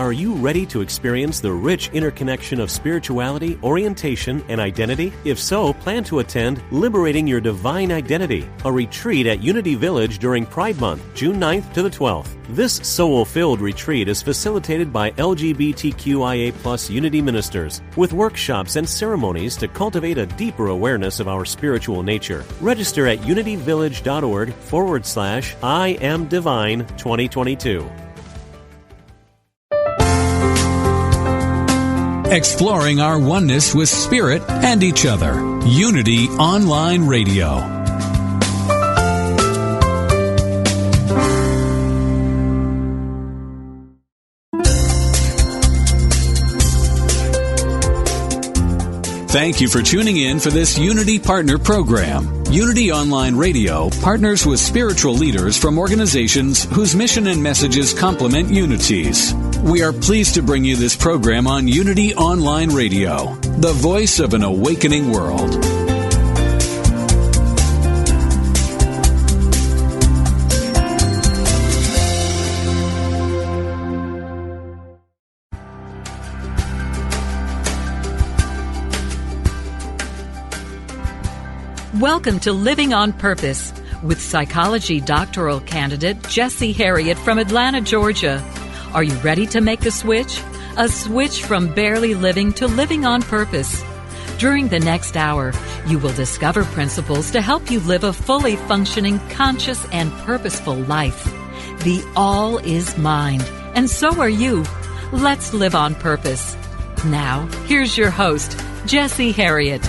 Are you ready to experience the rich interconnection of spirituality, orientation, and identity? If so, plan to attend Liberating Your Divine Identity, a retreat at Unity Village during Pride Month, June 9th to the 12th. This soul-filled retreat is facilitated by LGBTQIA+ Unity ministers, with workshops and ceremonies to cultivate a deeper awareness of our spiritual nature. Register at unityvillage.org/I Am Divine 2022. Exploring our oneness with Spirit and each other. Unity Online Radio. Thank you for tuning in for this Unity Partner Program. Unity Online Radio partners with spiritual leaders from organizations whose mission and messages complement Unity's. We are pleased to bring you this program on Unity Online Radio, the voice of an awakening world. Welcome to Living on Purpose with psychology doctoral candidate Jessie Harriet from Atlanta, Georgia. Are you ready to make a switch? A switch from barely living to living on purpose. During the next hour, you will discover principles to help you live a fully functioning, conscious, and purposeful life. The all is mind, and so are you. Let's live on purpose. Now, here's your host, Jessie Harriet.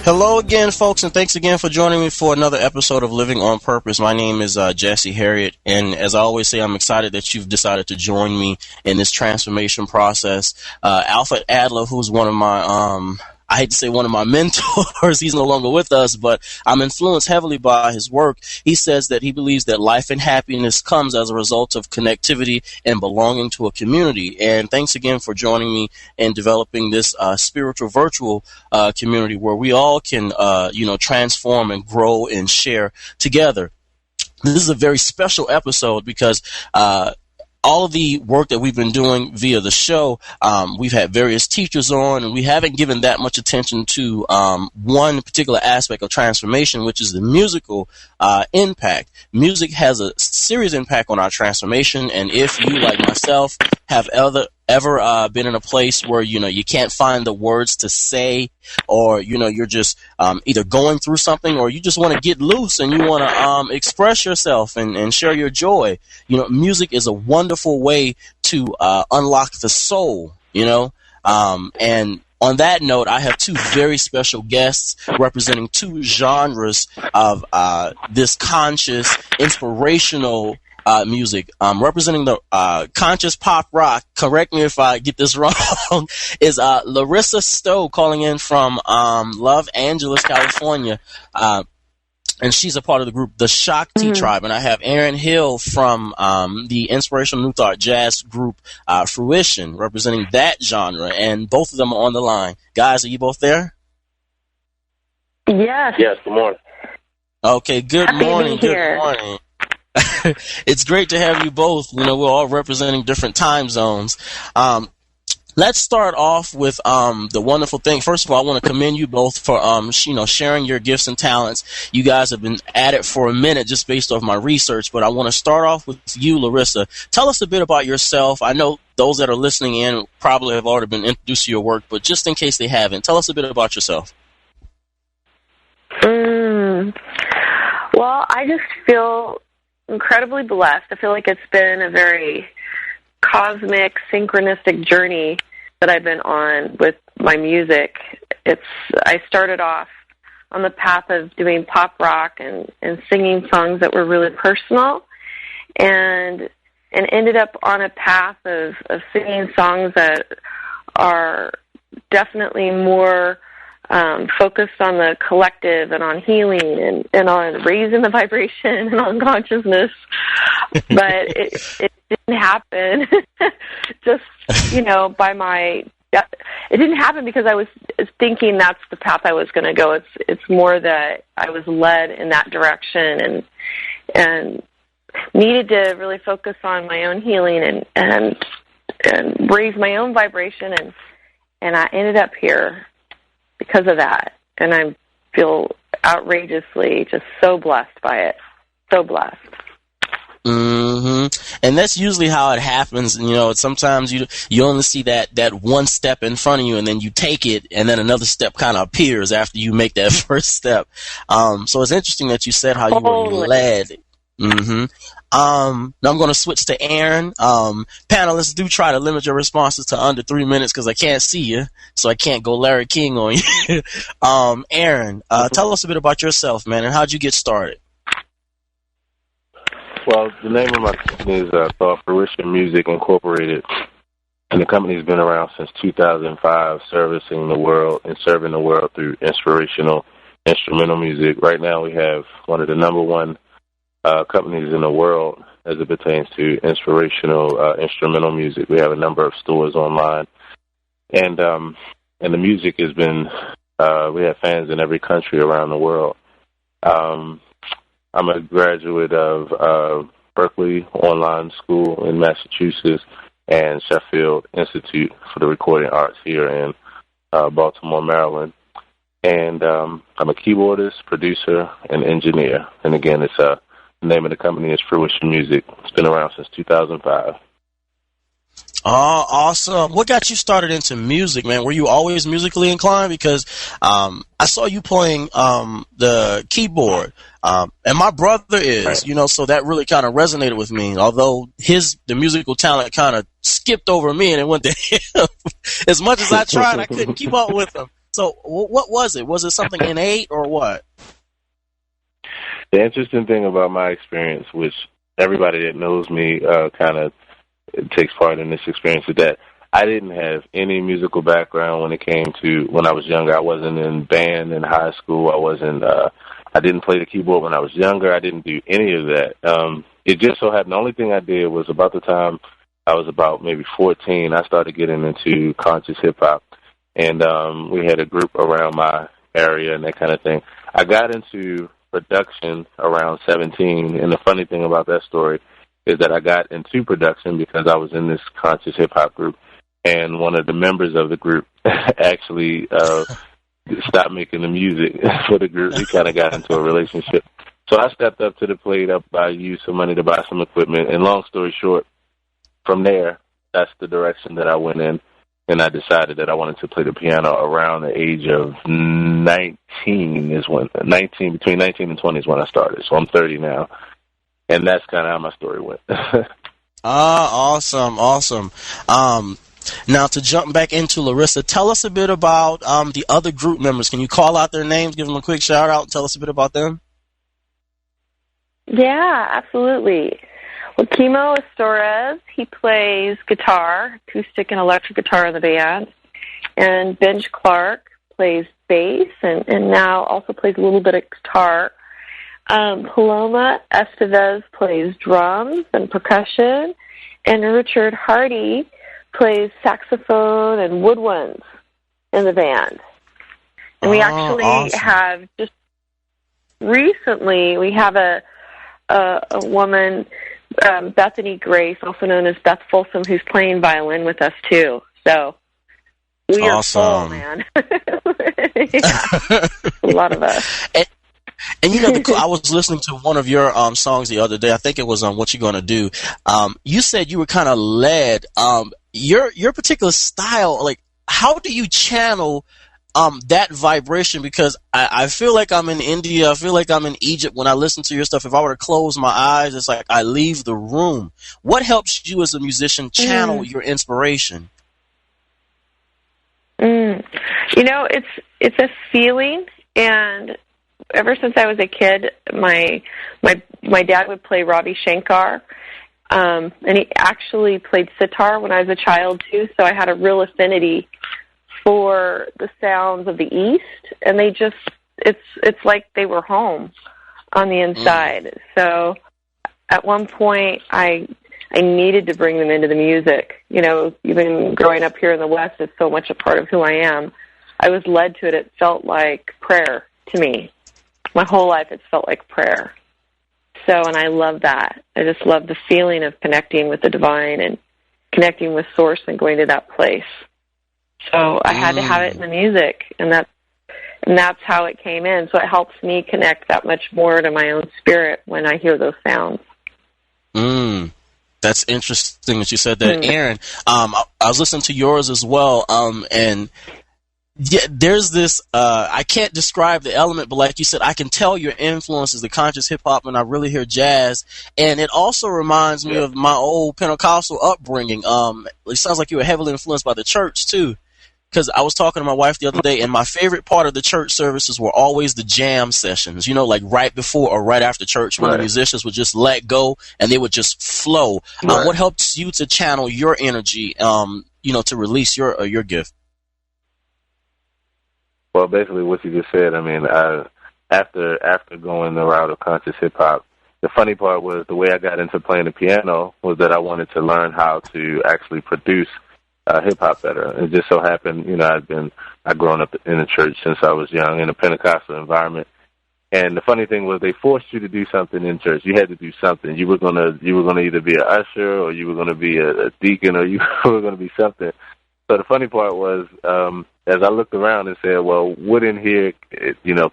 Hello again, folks, and thanks again for joining me for another episode of Living on Purpose. My name is Jessie Harriet, and as I always say, I'm excited that you've decided to join me in this transformation process. Alfred Adler, who's one of my, I hate to say one of my mentors, he's no longer with us, but I'm influenced heavily by his work. He says that he believes that life and happiness comes as a result of connectivity and belonging to a community. And thanks again for joining me in developing this spiritual virtual community where we all can, transform and grow and share together. This is a very special episode because all of the work that we've been doing via the show, we've had various teachers on, and we haven't given that much attention to one particular aspect of transformation, which is the musical impact. Music has a serious impact on our transformation, and if you, like myself, have ever been in a place where, you can't find the words to say, or, you're just either going through something, or you just want to get loose and you want to express yourself and share your joy. Music is a wonderful way to unlock the soul, and on that note, I have two very special guests representing two genres of this conscious, inspirational music. Representing the conscious pop rock, correct me if I get this wrong, is Larisa Stow, calling in from Los Angeles, California. And she's a part of the group The Shakti Tribe. And I have Aaron Hill from the inspirational New Thought jazz group Fruition, representing that genre. And both of them are on the line. Guys, are you both there? Yes. Yes, good morning. Okay, good morning. Good morning. It's great to have you both. We're all representing different time zones. Let's start off with the wonderful thing. First of all, I want to commend you both for sharing your gifts and talents. You guys have been at it for a minute just based off my research, but I want to start off with you, Larisa. Tell us a bit about yourself. I know those that are listening in probably have already been introduced to your work, but just in case they haven't, tell us a bit about yourself. Well, I just feel incredibly blessed. I feel like it's been a very cosmic, synchronistic journey that I've been on with my music. I started off on the path of doing pop rock and singing songs that were really personal, and ended up on a path of singing songs that are definitely more focused on the collective and on healing and on raising the vibration and on consciousness. But it didn't happen just, it didn't happen because I was thinking that's the path I was going to go. It's more that I was led in that direction, and needed to really focus on my own healing and raise my own vibration, and I ended up here because of that. And I feel outrageously just so blessed by it. So blessed. And that's usually how it happens. You know, sometimes you only see that one step in front of you, and then you take it, and then another step kind of appears after you make that first step. So it's interesting that you said how you were led. Now I'm going to switch to Aaron. Panelists, do try to limit your responses to under 3 minutes because I can't see you, so I can't go Larry King on you. Aaron, tell us a bit about yourself, man, and how'd you get started? Well, the name of my company is Thought Fruition Music Incorporated, and the company's been around since 2005, serving the world through inspirational instrumental music. Right now, we have one of the number one companies in the world as it pertains to inspirational instrumental music. We have a number of stores online, and the music has been. We have fans in every country around the world. I'm a graduate of Berkeley Online School in Massachusetts and Sheffield Institute for the Recording Arts here in Baltimore, Maryland. And I'm a keyboardist, producer, and engineer. And again, the name of the company is Fruition Music. It's been around since 2005. Oh, awesome. What got you started into music, man? Were you always musically inclined? Because I saw you playing the keyboard, and my brother is, right. You know, so that really kind of resonated with me, although the musical talent kind of skipped over me and it went to him. As much as I tried, I couldn't keep up with him. So what was it? Was it something innate or what? The interesting thing about my experience, which everybody that knows me kind of takes part in this experience, is that I didn't have any musical background when I was younger. I wasn't in band in high school. I didn't play the keyboard when I was younger. I didn't do any of that. It just so happened the only thing I did was about the time I was about maybe 14, I started getting into conscious hip-hop. And we had a group around my area and that kind of thing. I got into production around 17, and the funny thing about that story is that I got into production because I was in this conscious hip-hop group, and one of the members of the group actually stopped making the music for the group. We kind of got into a relationship. So I stepped up to the plate. I used some money to buy some equipment, and long story short, from there, that's the direction that I went in, and I decided that I wanted to play the piano around the age of 19, between 19 and 20 is when I started. So I'm 30 now. And that's kind of how my story went. Awesome. Now, to jump back into Larisa, tell us a bit about the other group members. Can you call out their names, give them a quick shout-out, and tell us a bit about them? Yeah, absolutely. Well, Kimo Estorez, he plays guitar, acoustic and electric guitar in the band. And Benj Clark plays bass and now also plays a little bit of guitar. Paloma Estevez plays drums and percussion, and Richard Hardy plays saxophone and woodwinds in the band. And we actually have just recently, we have a woman, Bethany Grace, also known as Beth Folsom, who's playing violin with us too. So we are full, man. Yeah, a lot of us. And you know, I was listening to one of your songs the other day. I think it was on What You Gonna Do. You said you were kind of led. Your particular style, like, how do you channel that vibration? Because I feel like I'm in India. I feel like I'm in Egypt when I listen to your stuff. If I were to close my eyes, it's like I leave the room. What helps you as a musician channel your inspiration? You know, it's a feeling, and ever since I was a kid, my dad would play Ravi Shankar, and he actually played sitar when I was a child too. So I had a real affinity for the sounds of the East, and it's like they were home on the inside. So at one point, I needed to bring them into the music. You know, even growing up here in the West, it's so much a part of who I am. I was led to it. It felt like prayer to me. My whole life, it's felt like prayer. and I love that. I just love the feeling of connecting with the divine and connecting with Source and going to that place. So I had to have it in the music, and that's how it came in. So it helps me connect that much more to my own spirit when I hear those sounds. That's interesting that you said that, Aaron. I was listening to yours as well, and yeah, there's this, I can't describe the element, but like you said, I can tell your influence is the conscious hip-hop, and I really hear jazz, and it also reminds me of my old Pentecostal upbringing. It sounds like you were heavily influenced by the church, too, because I was talking to my wife the other day, and my favorite part of the church services were always the jam sessions, like right before or right after church, when the musicians would just let go, and they would just flow. What helps you to channel your energy, to release your gift? Well, basically what you just said, I mean, after going the route of conscious hip-hop, the funny part was the way I got into playing the piano was that I wanted to learn how to actually produce hip-hop better. It just so happened, I'd grown up in the church since I was young in a Pentecostal environment. And the funny thing was they forced you to do something in church. You had to do something. You were gonna either be an usher, or you were gonna be a deacon, or you were gonna be something. So the funny part was, as I looked around and said, well, what in here,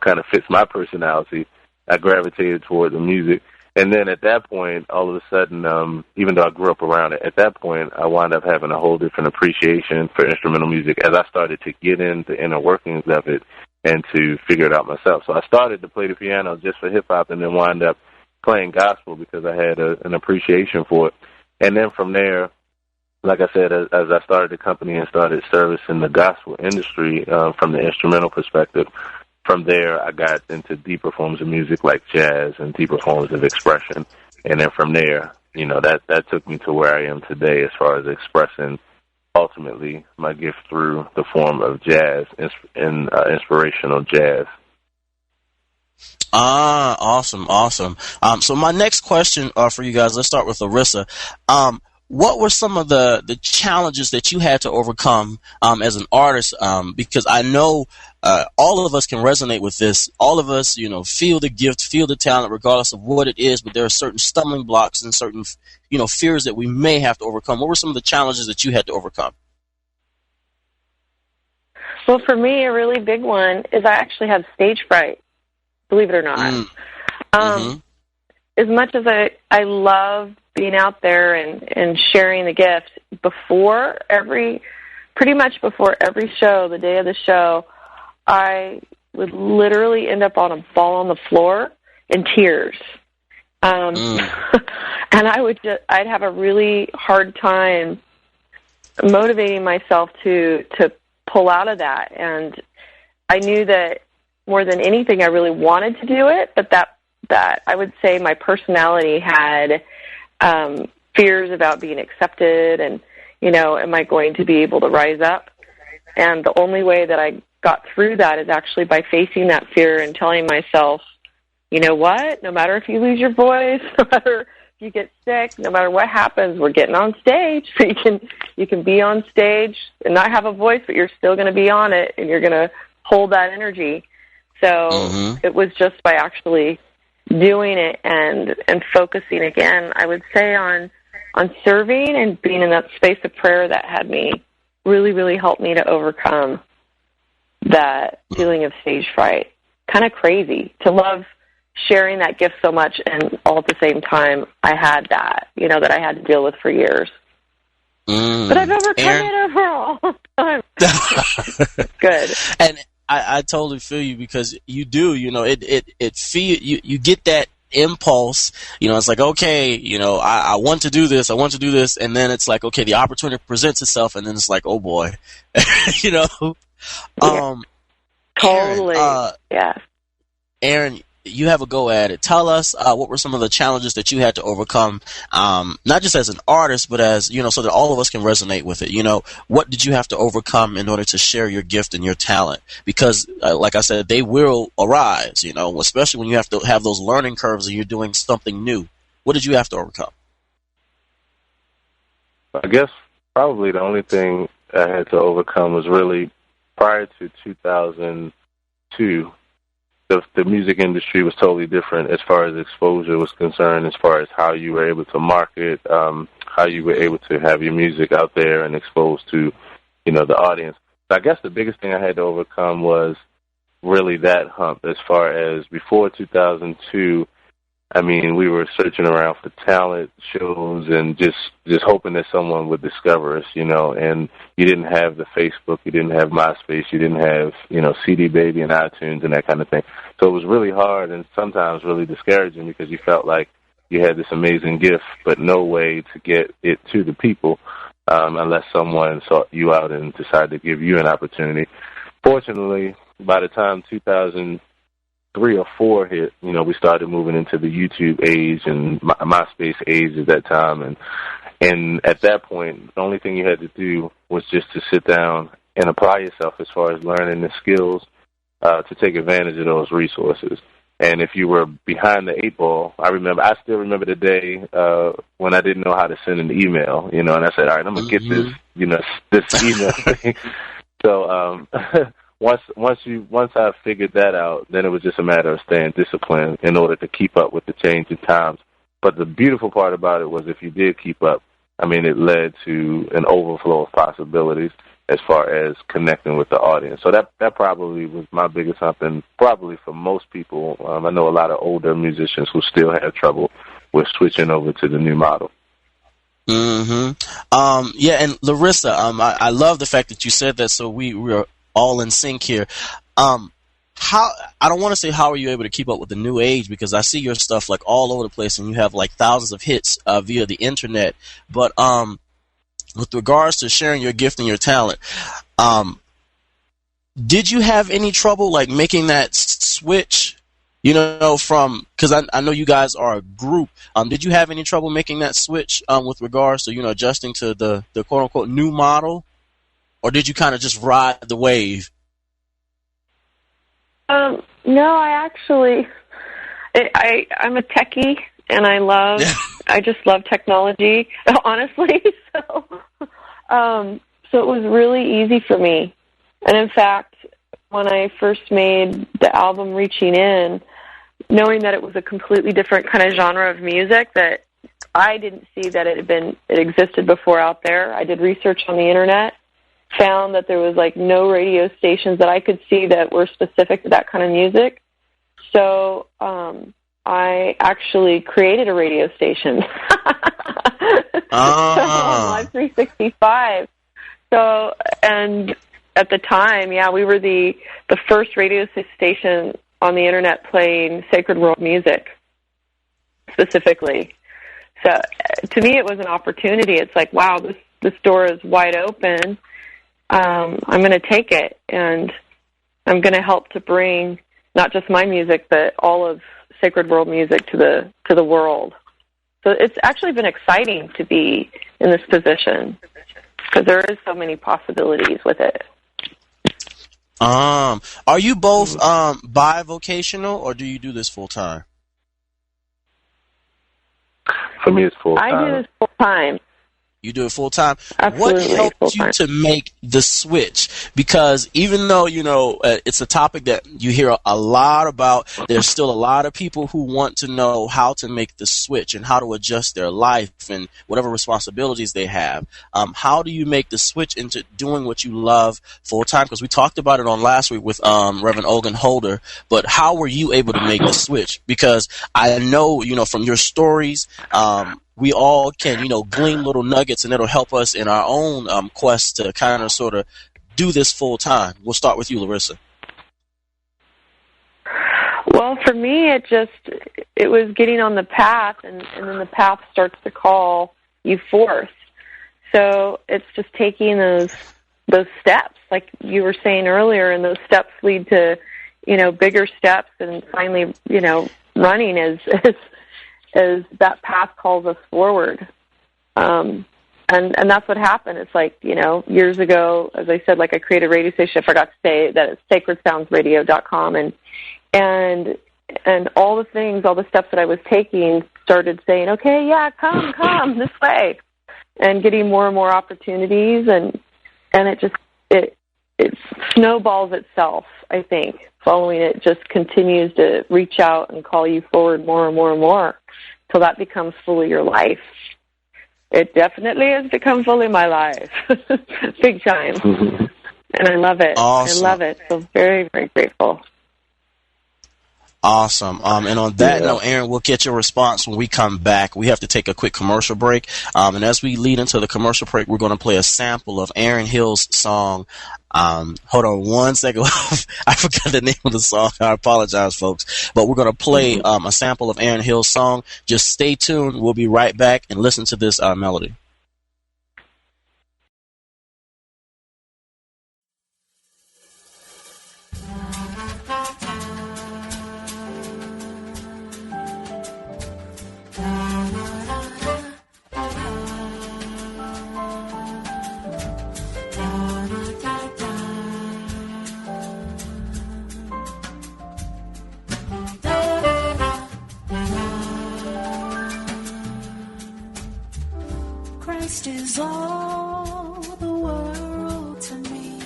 kind of fits my personality, I gravitated toward the music. And then at that point, all of a sudden, even though I grew up around it, at that point, I wound up having a whole different appreciation for instrumental music as I started to get into the inner workings of it and to figure it out myself. So I started to play the piano just for hip-hop and then wound up playing gospel because I had an appreciation for it. And then from there, like I said, as I started the company and started servicing the gospel industry from the instrumental perspective, from there I got into deeper forms of music like jazz and deeper forms of expression. And then from there, that took me to where I am today as far as expressing ultimately my gift through the form of jazz and inspirational jazz. Awesome. So my next question for you guys, let's start with Larisa. What were some of the challenges that you had to overcome as an artist? Because I know all of us can resonate with this. All of us, feel the gift, feel the talent, regardless of what it is. But there are certain stumbling blocks and certain, fears that we may have to overcome. What were some of the challenges that you had to overcome? Well, for me, a really big one is I actually have stage fright, believe it or not. As much as I love being out there and sharing the gift, pretty much before every show, the day of the show, I would literally end up on a ball on the floor in tears. And I'd have a really hard time motivating myself to pull out of that. And I knew that more than anything, I really wanted to do it, but that I would say my personality had fears about being accepted and, am I going to be able to rise up? And the only way that I got through that is actually by facing that fear and telling myself, you know what, no matter if you lose your voice, no matter if you get sick, no matter what happens, we're getting on stage. So you can be on stage and not have a voice, but you're still going to be on it and you're going to hold that energy. So it was just by actually doing it and focusing again, I would say, on serving and being in that space of prayer that had me really, really helped me to overcome that feeling of stage fright. Kind of crazy to love sharing that gift so much, and all at the same time I had that, that I had to deal with for years. But I've overcome it overall. Good. And I totally feel you because you do, you get that impulse, it's like, okay, I want to do this, and then it's like, okay, the opportunity presents itself, and then it's like, oh boy, Yeah. Totally. Yes. Aaron, you have a go at it. Tell us what were some of the challenges that you had to overcome, not just as an artist, but as, so that all of us can resonate with it. What did you have to overcome in order to share your gift and your talent? Because, like I said, they will arise, especially when you have to have those learning curves and you're doing something new. What did you have to overcome? I guess probably the only thing I had to overcome was really prior to 2002. the music industry was totally different as far as exposure was concerned, as far as how you were able to market, how you were able to have your music out there and exposed to, the audience. So I guess the biggest thing I had to overcome was really that hump. As far as before 2002, I mean, we were searching around for talent shows and just hoping that someone would discover us, and you didn't have the Facebook, you didn't have MySpace, you didn't have, CD Baby and iTunes and that kind of thing. So it was really hard and sometimes really discouraging because you felt like you had this amazing gift, but no way to get it to the people unless someone sought you out and decided to give you an opportunity. Fortunately, by the time 2003 or 4 hit, we started moving into the YouTube age and MySpace age at that time. And at that point, the only thing you had to do was just to sit down and apply yourself as far as learning the skills to take advantage of those resources. And if you were behind the 8 ball, I still remember the day when I didn't know how to send an email, and I said, all right, I'm going to get this email thing. So once I figured that out, then it was just a matter of staying disciplined in order to keep up with the changing times. But the beautiful part about it was if you did keep up, I mean, it led to an overflow of possibilities as far as connecting with the audience. So that probably was my biggest hump, and probably for most people, I know a lot of older musicians who still have trouble with switching over to the new model. Yeah, and Larisa, I love the fact that you said that, so we're all in sync here. How, I don't want to say how are you able to keep up with the new age, because I see your stuff like all over the place and you have like thousands of hits via the internet, but with regards to sharing your gift and your talent, did you have any trouble like making that switch, from, because I know you guys are a group, did you have any trouble making that switch with regards to, adjusting to the quote-unquote new model, or did you kind of just ride the wave? No, I'm a techie, and I just love technology, honestly. So it was really easy for me. And in fact, when I first made the album Reaching In, knowing that it was a completely different kind of genre of music that I didn't see that it existed before out there, I did research on the internet, found that there was like no radio stations that I could see that were specific to that kind of music. So I actually created a radio station. So on Live 365. So, and at the time, we were the first radio station on the internet playing sacred world music specifically. So to me, it was an opportunity. It's like, wow, this door is wide open. I'm going to take it, and I'm going to help to bring not just my music, but all of sacred world music to the world. So it's actually been exciting to be in this position because there is so many possibilities with it. Are you both bivocational, or do you do this full time? For me, it's full time. I do this full time. You do it full time. Absolutely, what helped you to make the switch? Because even though, it's a topic that you hear a lot about, there's still a lot of people who want to know how to make the switch and how to adjust their life and whatever responsibilities they have. How do you make the switch into doing what you love full time? Because we talked about it on last week with Reverend Ogun Holder, but how were you able to make the switch? Because I know, from your stories, we all can, glean little nuggets, and it'll help us in our own quest to kind of sort of do this full time. We'll start with you, Larisa. Well, for me, it was getting on the path, and then the path starts to call you forth. So it's just taking those steps, like you were saying earlier, and those steps lead to, bigger steps, and finally, running as that path calls us forward. And that's what happened. It's like, years ago, as I said, like I created a radio station. I forgot to say that it's sacredsoundsradio.com. And all the things, all the steps that I was taking started saying, okay, yeah, come this way. And getting more and more opportunities. And it it snowballs itself, I think. Following it just continues to reach out and call you forward more and more and more till that becomes fully your life. It definitely has become fully my life. Big time. And I love it. Awesome. I love it. So very, very grateful. Awesome. And on that note, Aaron, we'll get your response when we come back. We have to take a quick commercial break. And as we lead into the commercial break, we're going to play a sample of Aaron Hill's song. Hold on one second. I forgot the name of the song. I apologize, folks. But we're going to play a sample of Aaron Hill's song. Just stay tuned. We'll be right back and listen to this melody. Christ is all the world to me,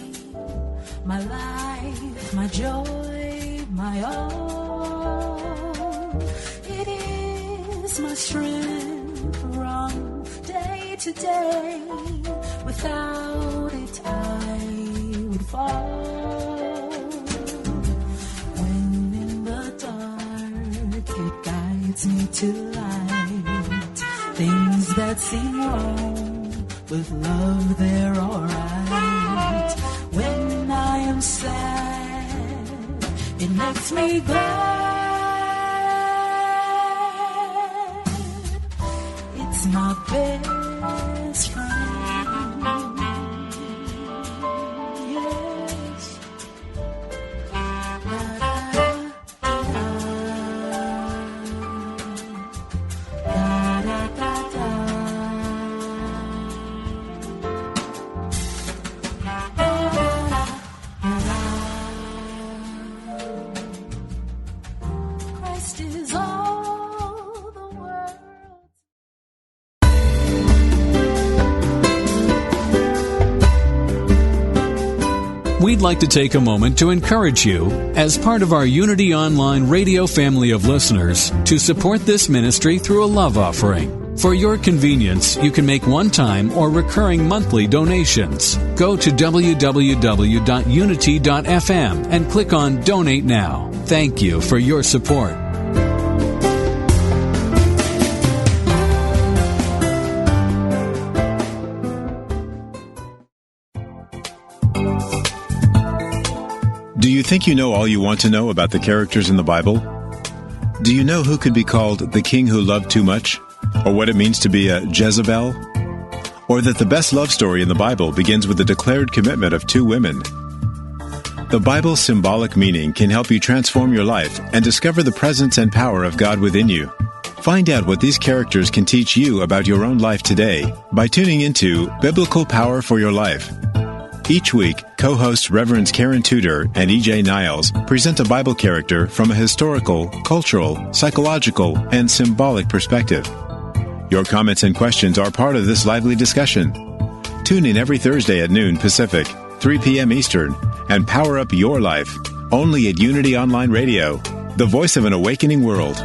my life, my joy, my all. It is my strength from day to day. Without it I would fall. When in the dark it guides me to light. Things that seem wrong, with love they're alright. When I am sad, it makes me glad. It's my best friend. Yes. Christ is all the world. We'd like to take a moment to encourage you, as part of our Unity Online radio family of listeners, to support this ministry through a love offering. For your convenience, you can make one-time or recurring monthly donations. Go to www.unity.fm and click on Donate Now. Thank you for your support. Do you think you know all you want to know about the characters in the Bible? Do you know who could be called the king who loved too much? Or what it means to be a Jezebel? Or that the best love story in the Bible begins with the declared commitment of two women? The Bible's symbolic meaning can help you transform your life and discover the presence and power of God within you. Find out what these characters can teach you about your own life today by tuning into Biblical Power for Your Life. Each week, co-hosts Reverends Karen Tudor and E.J. Niles present a Bible character from a historical, cultural, psychological, and symbolic perspective. Your comments and questions are part of this lively discussion. Tune in every Thursday at noon Pacific, 3 p.m. Eastern, and power up your life, only at Unity Online Radio, the voice of an awakening world.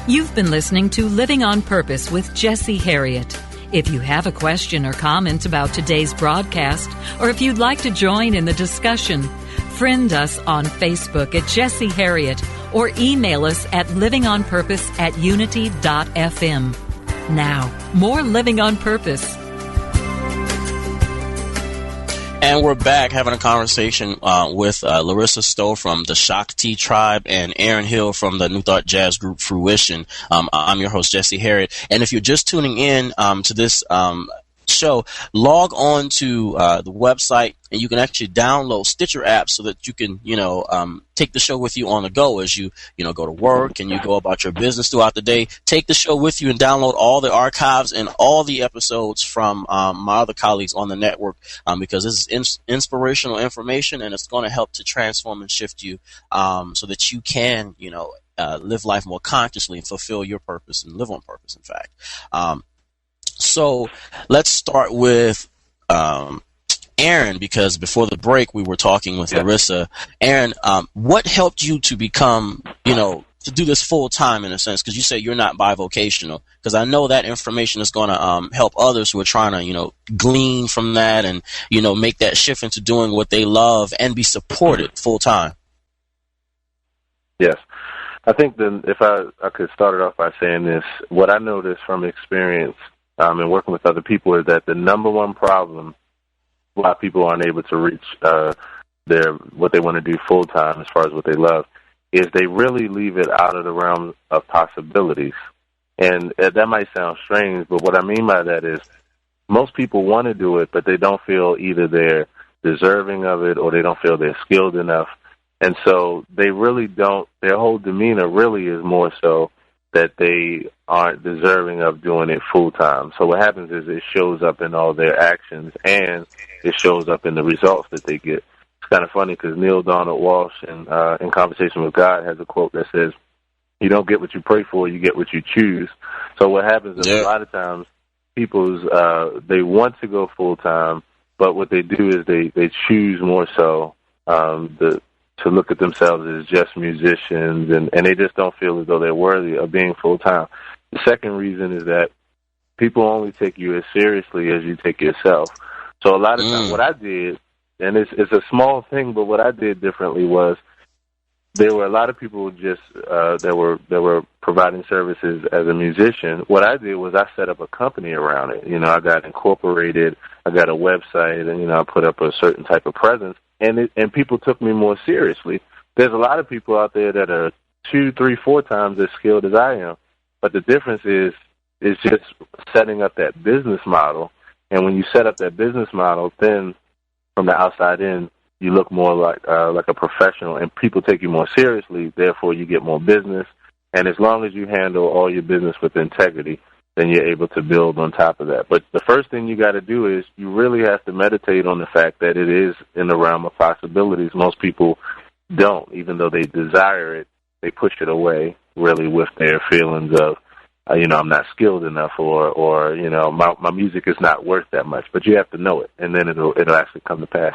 You've been listening to Living on Purpose with Jesse Harriet. If you have a question or comment about today's broadcast, or if you'd like to join in the discussion, friend us on Facebook at Jesse Harriet or email us at livingonpurpose@unity.fm. Now, more Living on Purpose. And we're back having a conversation with Larisa Stow from the Shakti Tribe and Aaron Hill from the New Thought Jazz group Fruition. I'm your host, Jesse Harriet. And if you're just tuning in to this show, log on to the website, and you can actually download Stitcher app so that you can, take the show with you on the go as you, go to work and you go about your business throughout the day. Take the show with you and download all the archives and all the episodes from my other colleagues on the network, because this is inspirational information, and it's going to help to transform and shift you so that you can, live life more consciously and fulfill your purpose and live on purpose, in fact. So let's start with Aaron, because before the break we were talking with Larisa. Aaron, what helped you to become, to do this full time in a sense? Because you say you're not bivocational. Because I know that information is going to help others who are trying to, glean from that and, make that shift into doing what they love and be supported full time. Yes. I think then if I could start it off by saying this, what I noticed from experience and working with other people is that the number one problem why people aren't able to reach what they want to do full time as far as what they love is they really leave it out of the realm of possibilities. And that might sound strange, but what I mean by that is most people want to do it, but they don't feel either they're deserving of it or they don't feel they're skilled enough. And so they really don't, their whole demeanor really is more so that they aren't deserving of doing it full time. So what happens is it shows up in all their actions and it shows up in the results that they get. It's kind of funny because Neil Donald Walsh in Conversation with God has a quote that says, "You don't get what you pray for, you get what you choose." So what happens is a lot of times people's they want to go full time, but what they do is they choose more so to look at themselves as just musicians, and they just don't feel as though they're worthy of being full time. The second reason is that people only take you as seriously as you take yourself. So a lot of times what I did, and it's a small thing, but what I did differently was there were a lot of people just that were providing services as a musician. What I did was I set up a company around it. I got incorporated, I got a website, and I put up a certain type of presence, and people took me more seriously. There's a lot of people out there that are 2, 3, 4 times as skilled as I am, but the difference is just setting up that business model. And when you set up that business model, then from the outside in, you look more like a professional, and people take you more seriously. Therefore, you get more business. And as long as you handle all your business with integrity, then you're able to build on top of that. But the first thing you got to do is you really have to meditate on the fact that it is in the realm of possibilities. Most people don't, even though they desire it, they push it away really with their feelings of, I'm not skilled enough, or my music is not worth that much. But you have to know it, and then it'll actually come to pass.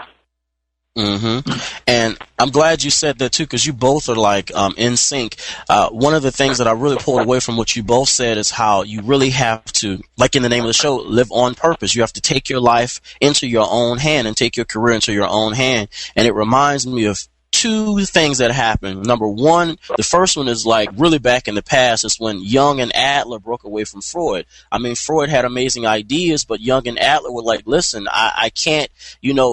And I'm glad you said that too, because you both are like in sync. One of the things that I really pulled away from what you both said is how you really have to, like in the name of the show, live on purpose. You have to take your life into your own hand and take your career into your own hand. And it reminds me of 2 things that happened. Number one, the first one is like really back in the past. It's when Jung and Adler broke away from Freud. I mean, Freud had amazing ideas, but Jung and Adler were like, listen, I can't,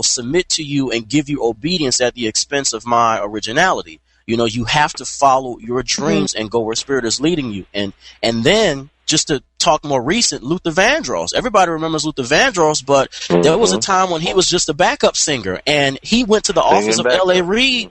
submit to you and give you obedience at the expense of my originality. You have to follow your dreams and go where spirit is leading you. And then, just to talk more recent, Luther Vandross. Everybody remembers Luther Vandross, but there was a time when he was just a backup singer, and he went to the office of L.A. Reid.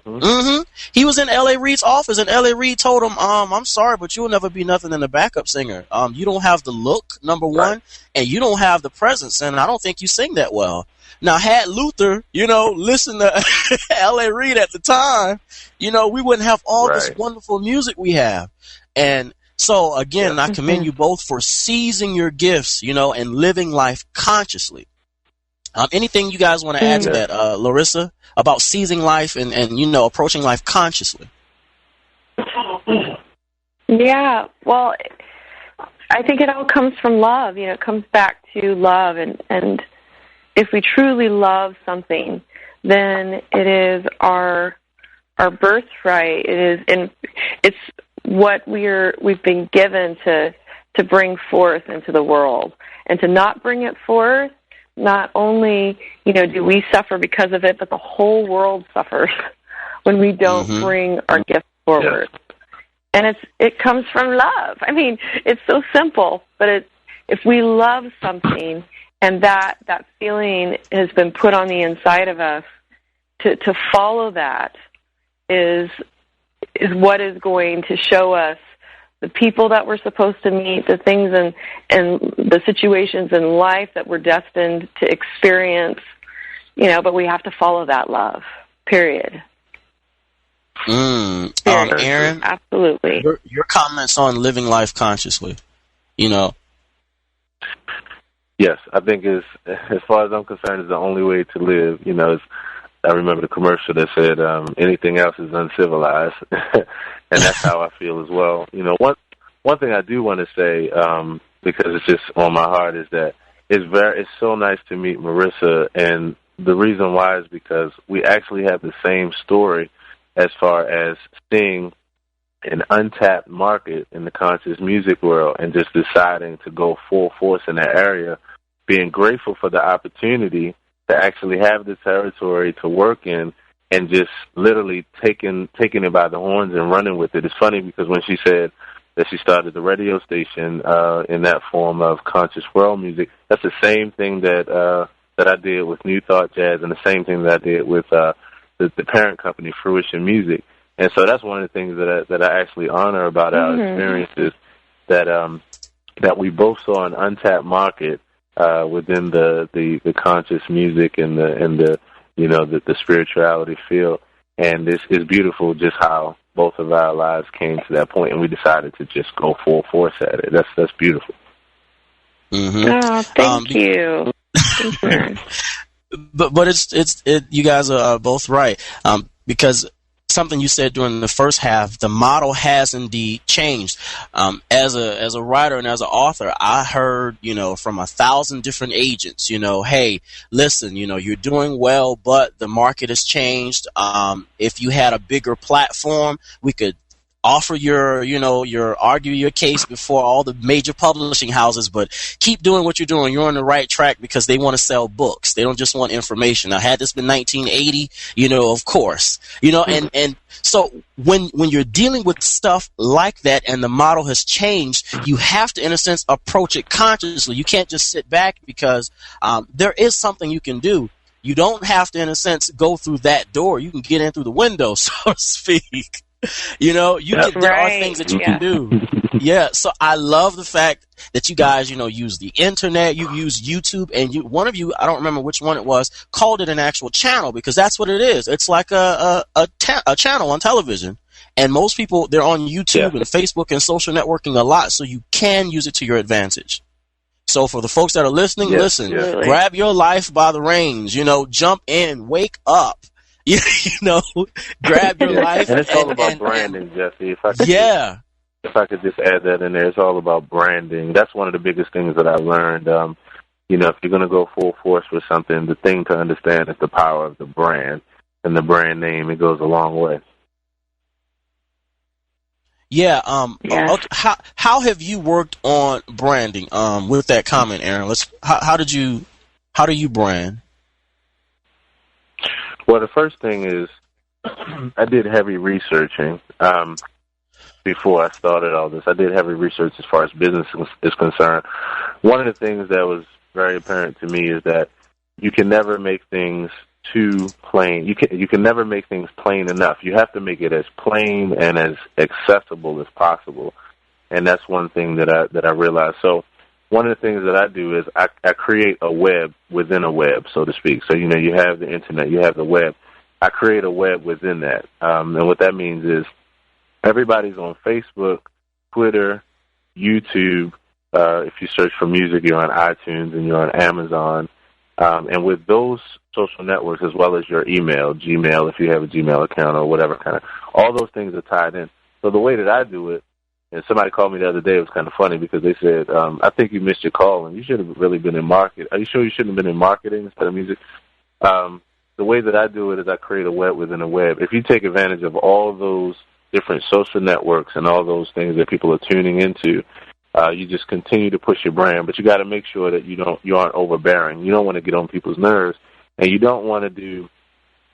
He was in L.A. Reid's office, and L.A. Reid told him, I'm sorry, but you'll never be nothing than a backup singer. You don't have the look, number one, and you don't have the presence, and I don't think you sing that well. Now, had Luther, listened to L.A. Reid at the time, we wouldn't have all this wonderful music we have. And so, again, I commend you both for seizing your gifts, and living life consciously. Anything you guys want to add to that, Larisa, about seizing life and approaching life consciously? Yeah, well, I think it all comes from love. It comes back to love. And if we truly love something, then it is our birthright. It's what we've been given to bring forth into the world. And to not bring it forth, not only do we suffer because of it, but the whole world suffers when we don't bring our gifts forward. And it comes from love. I mean, it's so simple, but if we love something And that feeling has been put on the inside of us. To follow that is what is going to show us the people that we're supposed to meet, the things and the situations in life that we're destined to experience, but we have to follow that love, period. Aaron? Absolutely. Your comments on living life consciously, Yes, I think as far as I'm concerned, is the only way to live. I remember the commercial that said, anything else is uncivilized. And that's how I feel as well. One thing I do want to say, because it's just on my heart, is that it's so nice to meet Larisa, and the reason why is because we actually have the same story as far as seeing an untapped market in the conscious music world and just deciding to go full force in that area, being grateful for the opportunity to actually have the territory to work in, and just literally taking it by the horns and running with it. It's funny because when she said that she started the radio station in that form of conscious world music, that's the same thing that I did with New Thought Jazz, and the same thing that I did with the parent company, Fruition Music. And so that's one of the things that I actually honor about our experiences, that we both saw an untapped market within the conscious music and the spirituality field. And it's beautiful just how both of our lives came to that point, and we decided to just go full force at it. That's beautiful. Oh, thank you. But it's you guys are both right, because something you said during the first half, the model has indeed changed. As a writer and as an author, I heard, from 1,000 different agents, hey, listen, you're doing well, but the market has changed. If you had a bigger platform, we could offer argue your case before all the major publishing houses, but keep doing what you're doing. You're on the right track, because they want to sell books. They don't just want information. Now, had this been 1980, of course, and so when you're dealing with stuff like that and the model has changed, you have to, in a sense, approach it consciously. You can't just sit back, because there is something you can do. You don't have to, in a sense, go through that door. You can get in through the window, so to speak. There are things that you can do. Yeah, so I love the fact that you guys, use the internet, you use YouTube, and one of you, I don't remember which one it was, called it an actual channel, because that's what it is. It's like a channel on television. And most people, they're on YouTube and Facebook and social networking a lot, so you can use it to your advantage. So for the folks that are listening, listen, grab your life by the reins, jump in, wake up. Grab your life. And it's all about branding, Jesse. If I could just add that in there, it's all about branding. That's one of the biggest things that I learned. If you're going to go full force with something, the thing to understand is the power of the brand. And the brand name, it goes a long way. Yeah. How have you worked on branding? With that comment, Aaron, how do you brand? Well, the first thing is I did heavy researching before I started all this. I did heavy research as far as business is concerned. One of the things that was very apparent to me is that you can never make things too plain. You can never make things plain enough. You have to make it as plain and as accessible as possible. And that's one thing that I realized. So one of the things that I do is I create a web within a web, so to speak. So, you have the internet, you have the web. I create a web within that. And what that means is everybody's on Facebook, Twitter, YouTube. If you search for music, you're on iTunes and you're on Amazon. And with those social networks, as well as your email, Gmail, if you have a Gmail account or whatever kind of, all those things are tied in. So the way that I do it, and somebody called me the other day. It was kind of funny because they said, I think you missed your call and you should have really been in market. Are you sure you shouldn't have been in marketing instead of music? The way that I do it is I create a web within a web. If you take advantage of all those different social networks and all those things that people are tuning into, you just continue to push your brand. But you got to make sure that you aren't overbearing. You don't want to get on people's nerves, and you don't want to do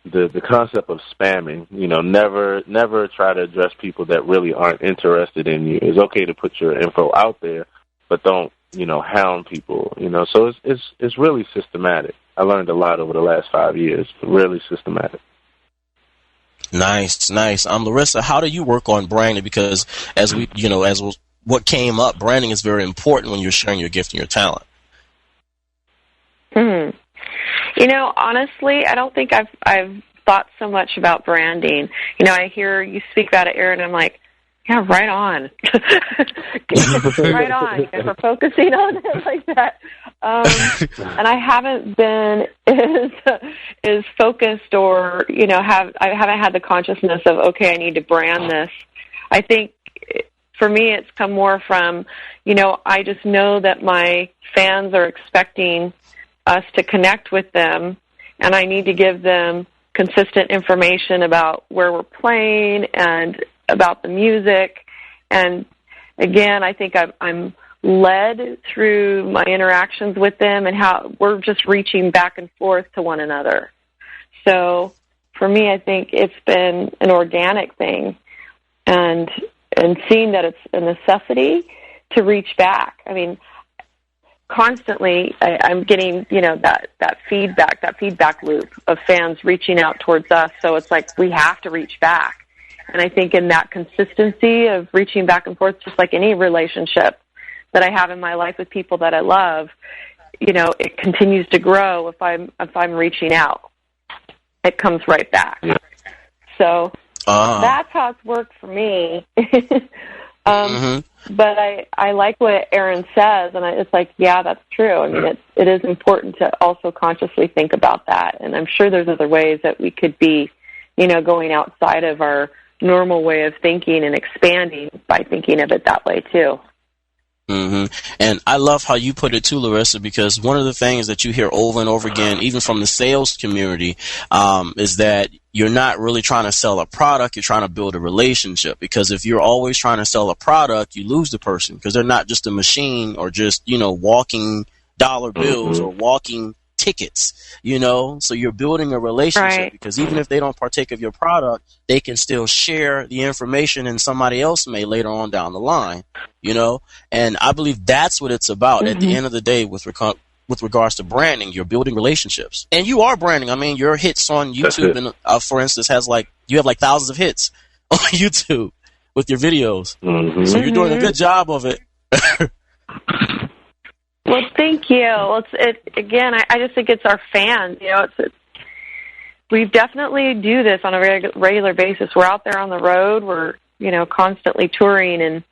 the concept of spamming. Never try to address people that really aren't interested in you. It's okay to put your info out there, but don't hound people. So it's really systematic. I learned a lot over the last 5 years, but really systematic. Nice. Larisa, how do you work on branding? Because what came up, branding is very important when you're sharing your gift and your talent. Honestly, I don't think I've thought so much about branding. I hear you speak about it, Aaron, and I'm like, yeah, right on. Right on. If we're focusing on it like that. And I haven't been as focused or, I haven't had the consciousness of, okay, I need to brand this. I think for me it's come more from, I just know that my fans are expecting us to connect with them, and I need to give them consistent information about where we're playing and about the music. And again, I think I'm led through my interactions with them and how we're just reaching back and forth to one another. So for me, I think it's been an organic thing, and seeing that it's a necessity to reach back. I mean, constantly I'm getting, that feedback loop of fans reaching out towards us. So it's like we have to reach back. And I think in that consistency of reaching back and forth, just like any relationship that I have in my life with people that I love, it continues to grow if I'm reaching out. It comes right back. Yeah. So that's how it's worked for me. But I like what Aaron says, and it's like, yeah, that's true. I mean, it is important to also consciously think about that. And I'm sure there's other ways that we could be, going outside of our normal way of thinking and expanding by thinking of it that way too. And I love how you put it too, Larisa, because one of the things that you hear over and over again, even from the sales community, is that you're not really trying to sell a product, you're trying to build a relationship. Because if you're always trying to sell a product, you lose the person, because they're not just a machine or just, walking dollar bills or walking tickets, so you're building a relationship, right? Because even if they don't partake of your product, they can still share the information, and somebody else may later on down the line, and I believe that's what it's about. At the end of the day, with regards to branding, you're building relationships, and you are branding. I mean, your hits on YouTube, and for instance, you have thousands of hits on YouTube with your videos, so you're doing a good job of it. Well, thank you. Well, again, I just think it's our fans. We definitely do this on a regular basis. We're out there on the road. We're, constantly touring,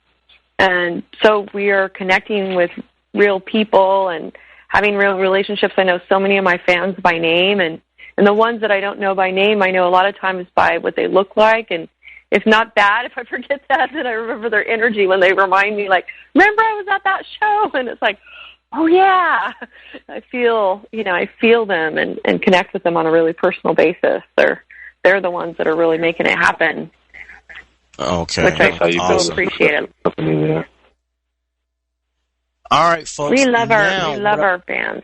and so we are connecting with real people and having real relationships. I know so many of my fans by name, and the ones that I don't know by name, I know a lot of times by what they look like. And if not that, if I forget that, then I remember their energy when they remind me, like, remember I was at that show? And it's like, oh yeah, I feel them and connect with them on a really personal basis. They're the ones that are really making it happen. Okay. Which I so appreciate it. All right, folks. We love our fans.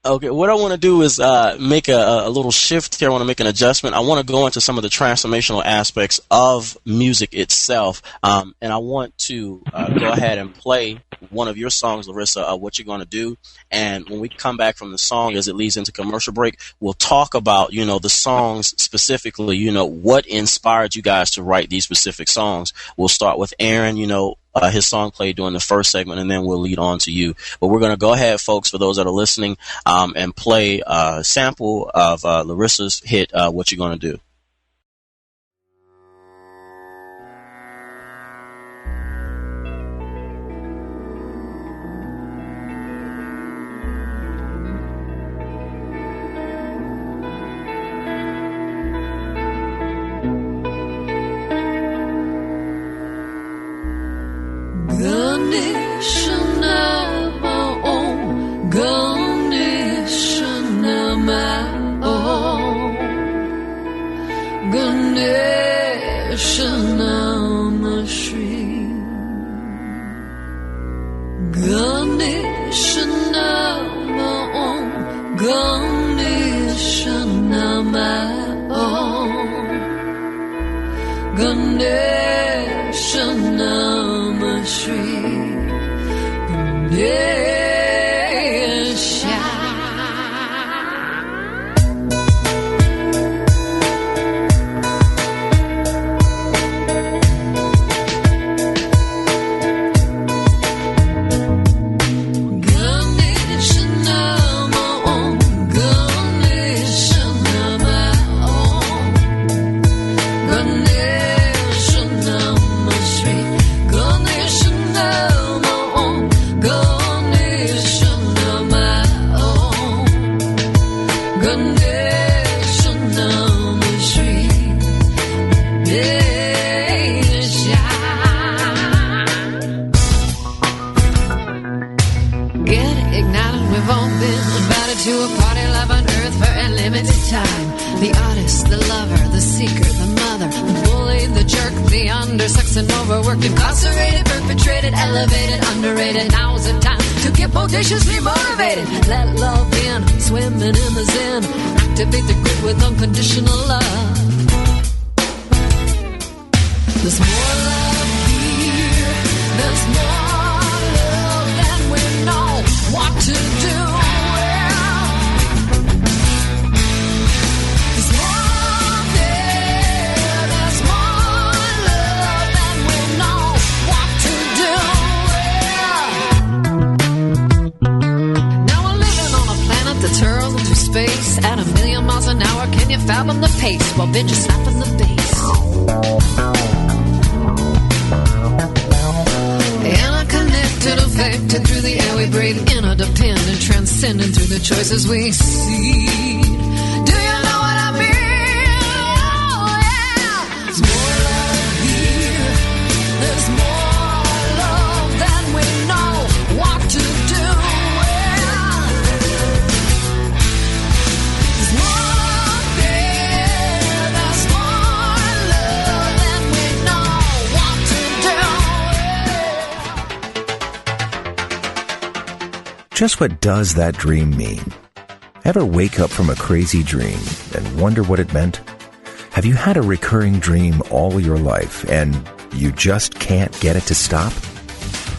Okay, what I want to do is make a little shift here. I want to make an adjustment. I want to go into some of the transformational aspects of music itself, and I want to go ahead and play one of your songs, Larisa, What You're Gonna Do. And when we come back from the song, as it leads into commercial break, we'll talk about, the songs specifically, what inspired you guys to write these specific songs. We'll start with Aaron, his song played during the first segment, and then we'll lead on to you. But we're going to go ahead, folks, for those that are listening, and play a sample of Larisa's hit, What You Gonna Do. Choices we see. Do you know what I mean? Oh, yeah. There's more love here. There's more love than we know what to do with. There's more there. There's more love than we know what to do with. Just what does that dream mean? Ever wake up from a crazy dream and wonder what it meant? Have you had a recurring dream all your life and you just can't get it to stop?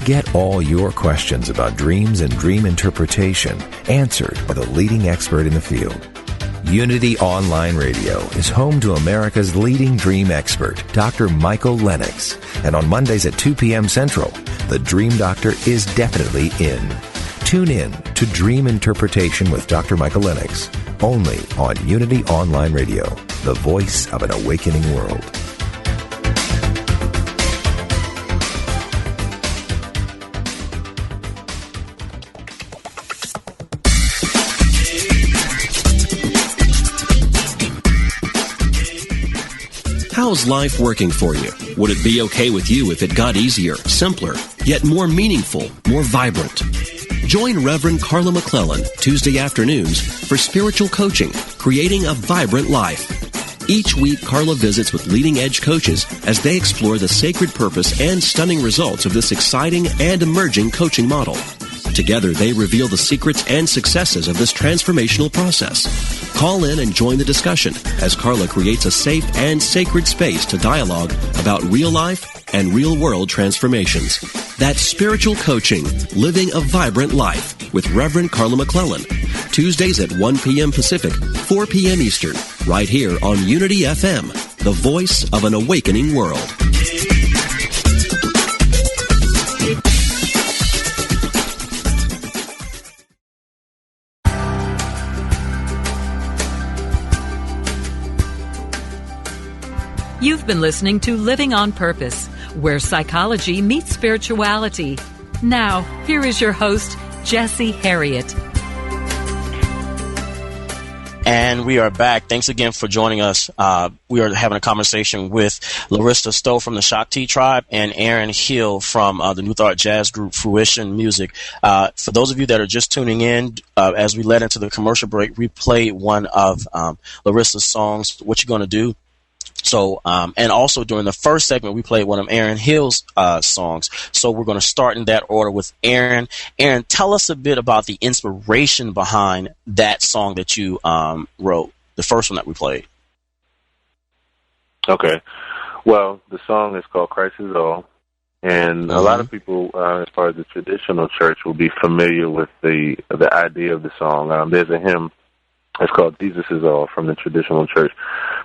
Get all your questions about dreams and dream interpretation answered by the leading expert in the field. Unity Online Radio is home to America's leading dream expert, Dr. Michael Lennox. And on Mondays at 2 p.m. Central, the Dream Doctor is definitely in. Tune in to Dream Interpretation with Dr. Michael Lennox, only on Unity Online Radio, the voice of an awakening world. How's life working for you? Would it be okay with you if it got easier, simpler, yet more meaningful, more vibrant? Join Reverend Carla McClellan Tuesday afternoons for spiritual coaching, creating a vibrant life. Each week, Carla visits with leading-edge coaches as they explore the sacred purpose and stunning results of this exciting and emerging coaching model. Together, they reveal the secrets and successes of this transformational process. Call in and join the discussion as Carla creates a safe and sacred space to dialogue about real life and real-world transformations. That's Spiritual Coaching, Living a Vibrant Life with Reverend Carla McClellan. Tuesdays at 1 p.m. Pacific, 4 p.m. Eastern, right here on Unity FM, the voice of an awakening world. You've been listening to Living on Purpose, where psychology meets spirituality. Now, here is your host, Jesse Harriet. And we are back. Thanks again for joining us. We are having a conversation with Larisa Stow from the Shakti Tribe and Aaron Hill from the New Thought Jazz group Fruition Music. For those of you that are just tuning in, as we led into the commercial break, we played one of Larisa's songs, What You Gonna Do? So, and also during the first segment, we played one of Aaron Hill's songs. So we're going to start in that order with Aaron. Aaron, tell us a bit about the inspiration behind that song that you wrote, the first one that we played. Okay. Well, the song is called Christ Is All, And a lot of people, as far as the traditional church, will be familiar with the idea of the song. There's a hymn. It's called "Jesus Is All" from the traditional church.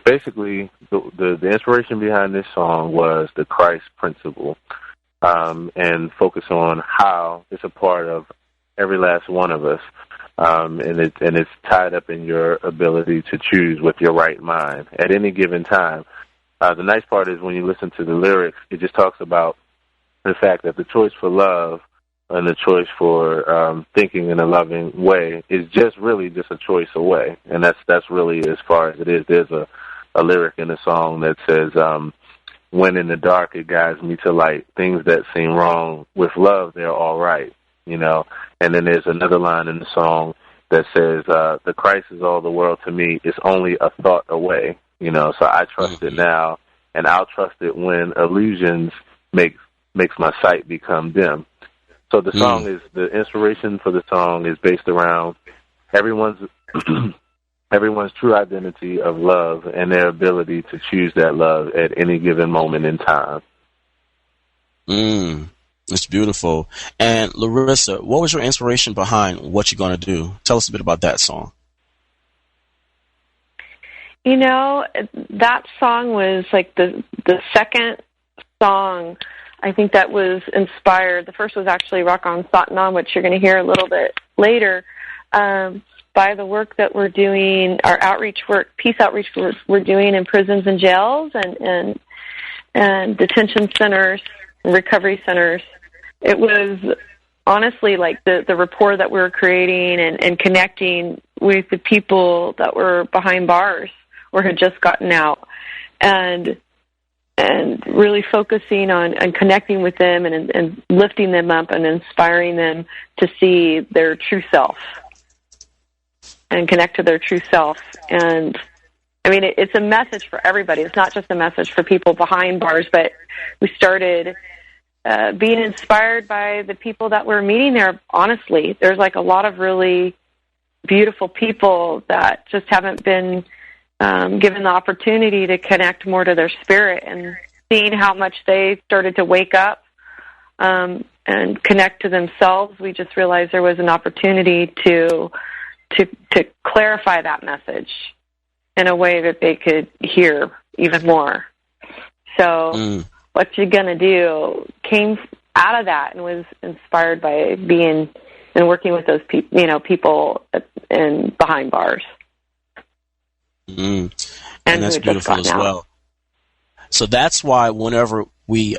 Basically, the inspiration behind this song was the Christ principle, and focus on how it's a part of every last one of us, and it's tied up in your ability to choose with your right mind at any given time. The nice part is when you listen to the lyrics, it just talks about the fact that the choice for love and the choice for thinking in a loving way is really just a choice away, and that's really as far as it is. There's a lyric in the song that says, "When in the dark it guides me to light. Things that seem wrong with love, they're all right." You know, and then there's another line in the song that says, "The Christ is all the world to me. It's only a thought away." You know, so I trust it now, and I'll trust it when illusions makes my sight become dim. So the song is, the inspiration for the song is based around everyone's true identity of love and their ability to choose that love at any given moment in time. It's beautiful. And Larisa, what was your inspiration behind What You Gonna Do? Tell us a bit about that song. You know, that song was like the second song I think that was inspired. The first was actually Rock On Satnam, which you're going to hear a little bit later, by the work that we're doing, our outreach work, peace outreach we're doing in prisons and jails and detention centers, recovery centers. It was honestly like the rapport that we were creating and connecting with the people that were behind bars or had just gotten out, and really focusing on connecting with them and lifting them up and inspiring them to see their true self and connect to their true self. And I mean, it's a message for everybody. It's not just a message for people behind bars, but we started being inspired by the people that we're meeting there. Honestly, there's like a lot of really beautiful people that just haven't been given the opportunity to connect more to their spirit, and seeing how much they started to wake up and connect to themselves, we just realized there was an opportunity to clarify that message in a way that they could hear even more. So What You Gonna Do came out of that and was inspired by being and working with those people in behind bars. And that's beautiful as well. So that's why whenever we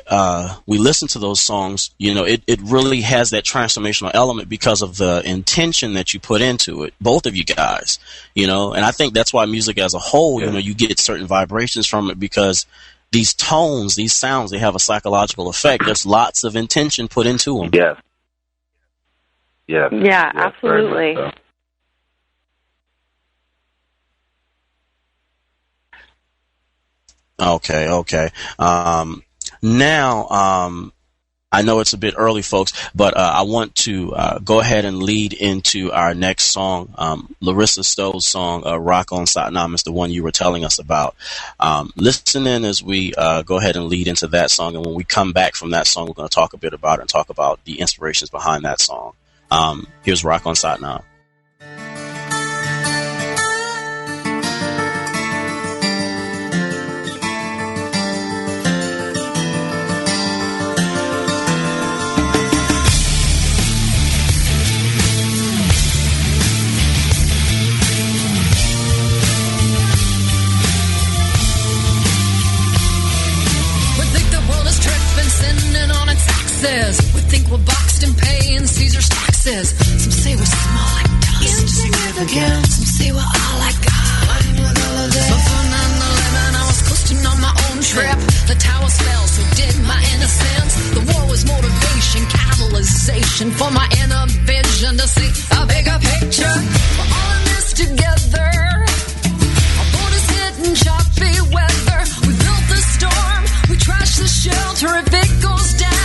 listen to those songs, you know, it really has that transformational element because of the intention that you put into it, both of you guys, you know. And I think that's why music as a whole, you know, you get certain vibrations from it because these tones, these sounds, they have a psychological effect. There's lots of intention put into them. Yeah, absolutely. So. Okay. Now, I know it's a bit early, folks, but I want to go ahead and lead into our next song. Larisa Stow's song, Rock On Satnam, is the one you were telling us about. Listen in as we go ahead and lead into that song, and when we come back from that song, we're going to talk a bit about it and talk about the inspirations behind that song. Here's Rock On Satnam. We think we're boxed in pay and Caesar's taxes. Some say we're small like dust, insignificant. Some say we're all like God. Before 9/11, I was coasting on my own trip. The towers fell, so did my innocence. The war was motivation, catalyzation for my inner vision to see a bigger picture. We're all in this together. Our boat is hitting choppy weather. We built the storm, we trashed the shelter if it goes down.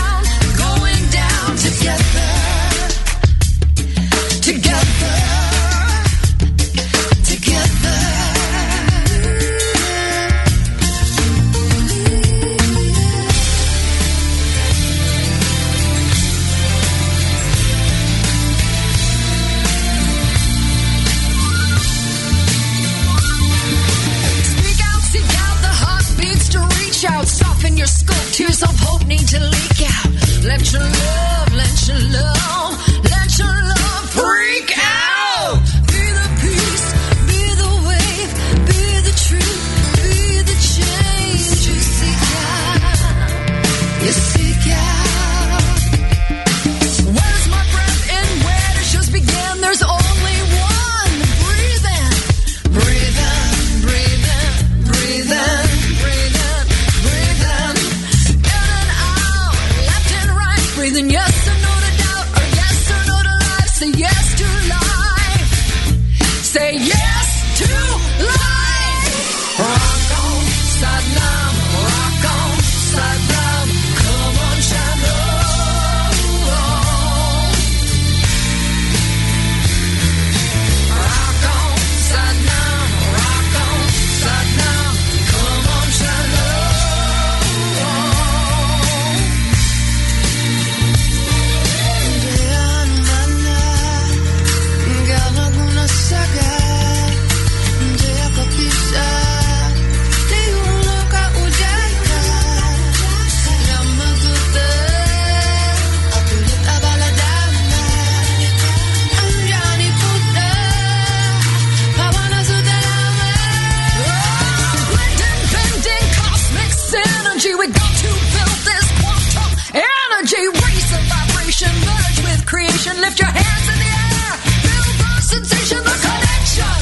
creation. Lift your hands in the air. Feel the sensation, the connection.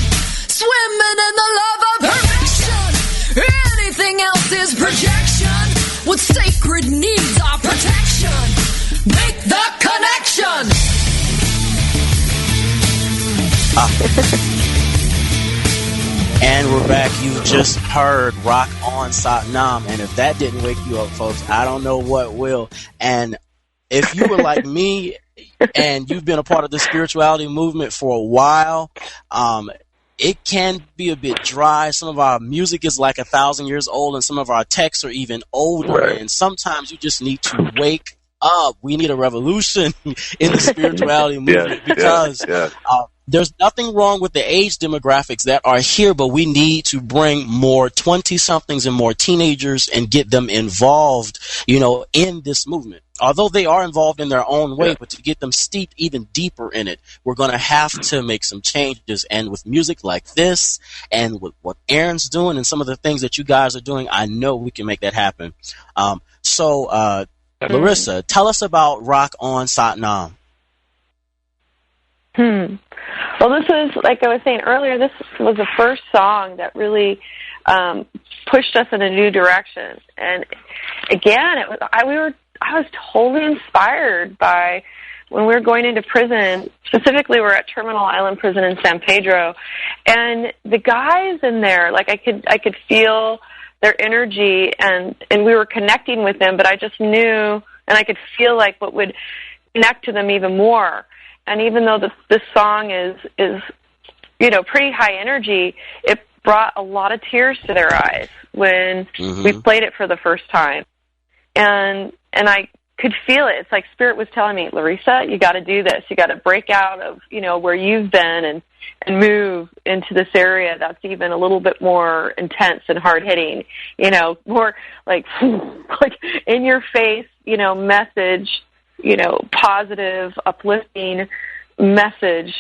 Swimming in the love of perfection. Anything else is projection. What sacred needs are protection. Make the connection. And we're back. You just heard Rock On Satnam. And if that didn't wake you up, folks, I don't know what will. And if you were like me and you've been a part of the spirituality movement for a while, it can be a bit dry. Some of our music is like 1,000 years old, and some of our texts are even older. Right. And sometimes you just need to wake up. We need a revolution in the spirituality movement because there's nothing wrong with the age demographics that are here, but we need to bring more 20-somethings and more teenagers and get them involved, in this movement. Although they are involved in their own way, but to get them steeped even deeper in it, we're going to have to make some changes. And with music like this and with what Aaron's doing and some of the things that you guys are doing, I know we can make that happen. Larisa, tell us about Rock On Satnam. Well, this was, like I was saying earlier, this was the first song that really pushed us in a new direction. And again, I was totally inspired by when we were going into prison. Specifically, we're at Terminal Island Prison in San Pedro, and the guys in there, like I could feel their energy, and we were connecting with them. But I just knew, and I could feel like what would connect to them even more. And even though this song is pretty high energy, it brought a lot of tears to their eyes when we played it for the first time. And I could feel it. It's like Spirit was telling me, Larisa, you got to do this. You got to break out of, where you've been and move into this area that's even a little bit more intense and hard-hitting, more like in your face, message, positive, uplifting message,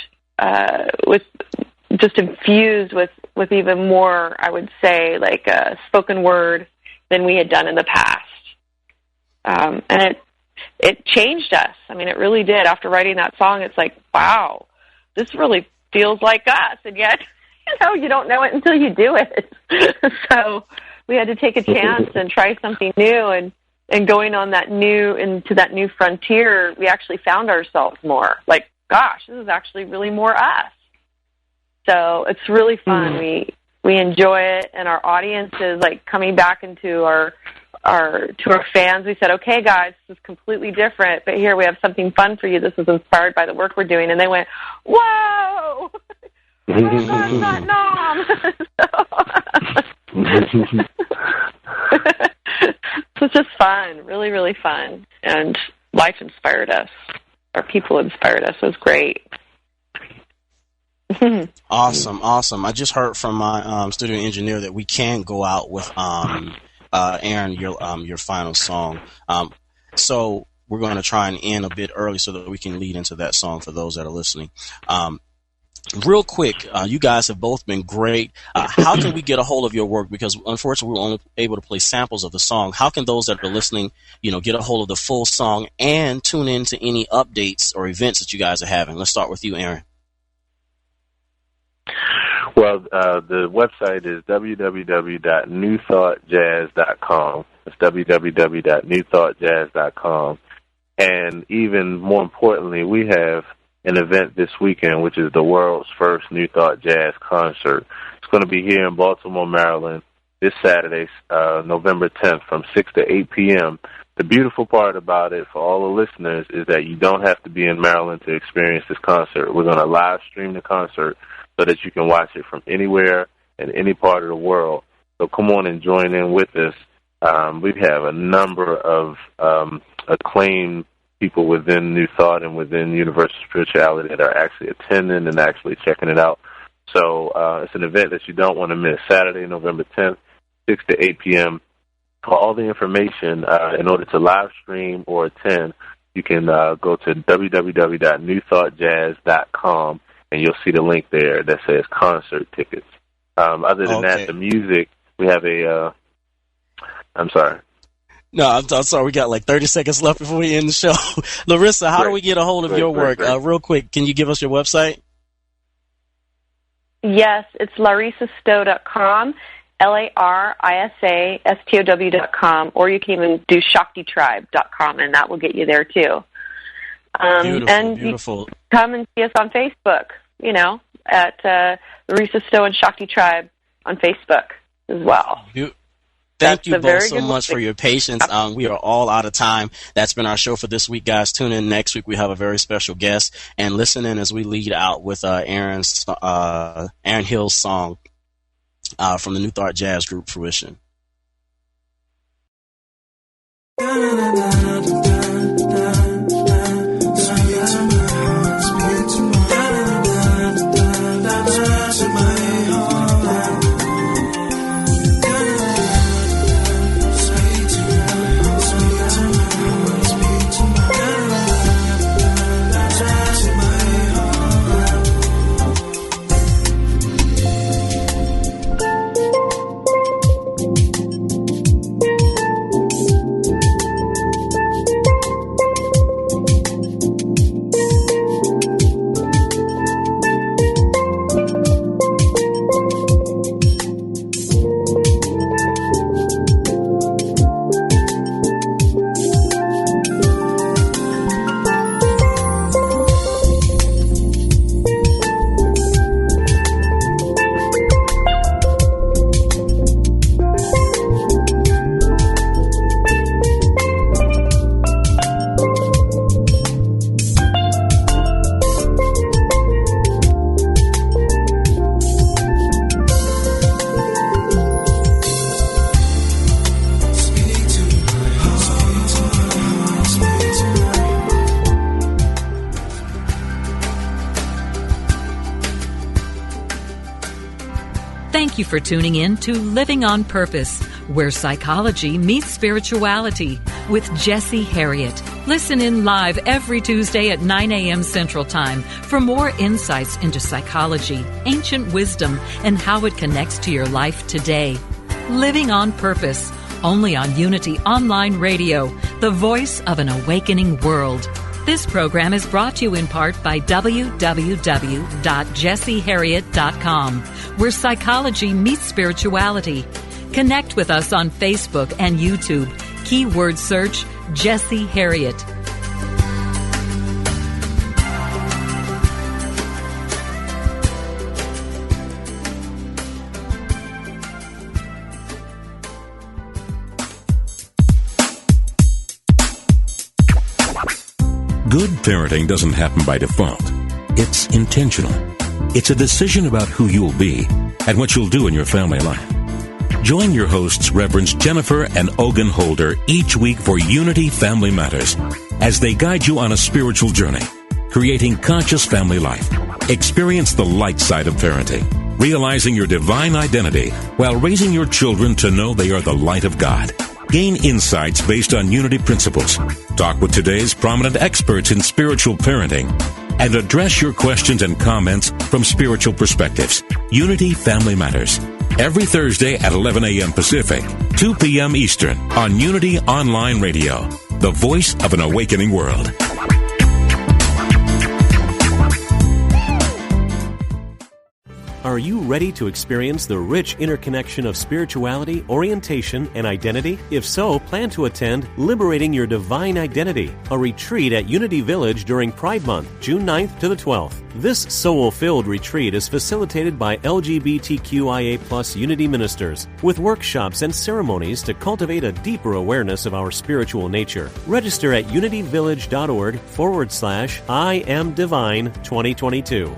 with just infused with even more, I would say, like spoken word than we had done in the past. And it changed us. I mean, it really did. After writing that song, it's like, wow, this really feels like us. And yet, you don't know it until you do it. So we had to take a chance and try something new. And going on into that new frontier, we actually found ourselves more. Like, gosh, this is actually really more us. So it's really fun. We enjoy it, and our audience is like coming back into our fans. We said, okay, guys, this is completely different, but here we have something fun for you. This is inspired by the work we're doing. And they went, whoa! Not Nom! So it's just fun, really, really fun. And life inspired us. Our people inspired us. It was great. Awesome. I just heard from my studio engineer that we can go out with Aaron, your final song. So we're going to try and end a bit early so that we can lead into that song for those that are listening. Real quick, you guys have both been great. How can we get a hold of your work? Because unfortunately, we're only able to play samples of the song. How can those that are listening, get a hold of the full song and tune in to any updates or events that you guys are having? Let's start with you, Aaron. Well, the website is www.newthoughtjazz.com. It's www.newthoughtjazz.com. And even more importantly, we have an event this weekend, which is the world's first New Thought Jazz concert. It's going to be here in Baltimore, Maryland, this Saturday, November 10th, from 6 to 8 p.m. The beautiful part about it for all the listeners is that you don't have to be in Maryland to experience this concert. We're going to live stream the concert so that you can watch it from anywhere in any part of the world. So come on and join in with us. We have a number of acclaimed people within New Thought and within Universal Spirituality that are actually attending and actually checking it out. So it's an event that you don't want to miss. Saturday, November 10th, 6 to 8 p.m. For all the information, in order to live stream or attend, you can go to www.newthoughtjazz.com, and you'll see the link there that says concert tickets. Other than that, the music, we have I'm sorry. No, I'm sorry. We got like 30 seconds left before we end the show. Larisa, how do we get a hold of your work? Real quick, can you give us your website? Yes, it's LarisaStow.com, LarisaStow.com, or you can even do ShaktiTribe.com, and that will get you there too. Beautiful. You come and see us on Facebook, at Larisa Stow and Shakti Tribe on Facebook as well. Thank you both so much for your patience. We are all out of time. That's been our show for this week, guys. Tune in next week. We have a very special guest. And listen in as we lead out with Aaron Hill's song from the New Thought Jazz group Fruition. Thank you for tuning in to Living on Purpose, where psychology meets spirituality with Jesse Harriet. Listen in live every Tuesday at 9 a.m. Central Time for more insights into psychology, ancient wisdom, and how it connects to your life today. Living on Purpose, only on Unity Online Radio, the voice of an awakening world. This program is brought to you in part by www.jesseharriet.com, where psychology meets spirituality. Connect with us on Facebook and YouTube. Keyword search Jesse Harriet. Good parenting doesn't happen by default. It's intentional. It's a decision about who you'll be and what you'll do in your family life. Join your hosts, Reverends Jennifer and Ogun Holder, each week for Unity Family Matters as they guide you on a spiritual journey, creating conscious family life. Experience the light side of parenting, realizing your divine identity while raising your children to know they are the light of God. Gain insights based on Unity principles. Talk with today's prominent experts in spiritual parenting and address your questions and comments from spiritual perspectives. Unity Family Matters. Every Thursday at 11 a.m. Pacific, 2 p.m. Eastern on Unity Online Radio, the voice of an awakening world. Are you ready to experience the rich interconnection of spirituality, orientation, and identity? If so, plan to attend Liberating Your Divine Identity, a retreat at Unity Village during Pride Month, June 9th to the 12th. This soul-filled retreat is facilitated by LGBTQIA+ Unity ministers, with workshops and ceremonies to cultivate a deeper awareness of our spiritual nature. Register at unityvillage.org/I Am Divine 2022.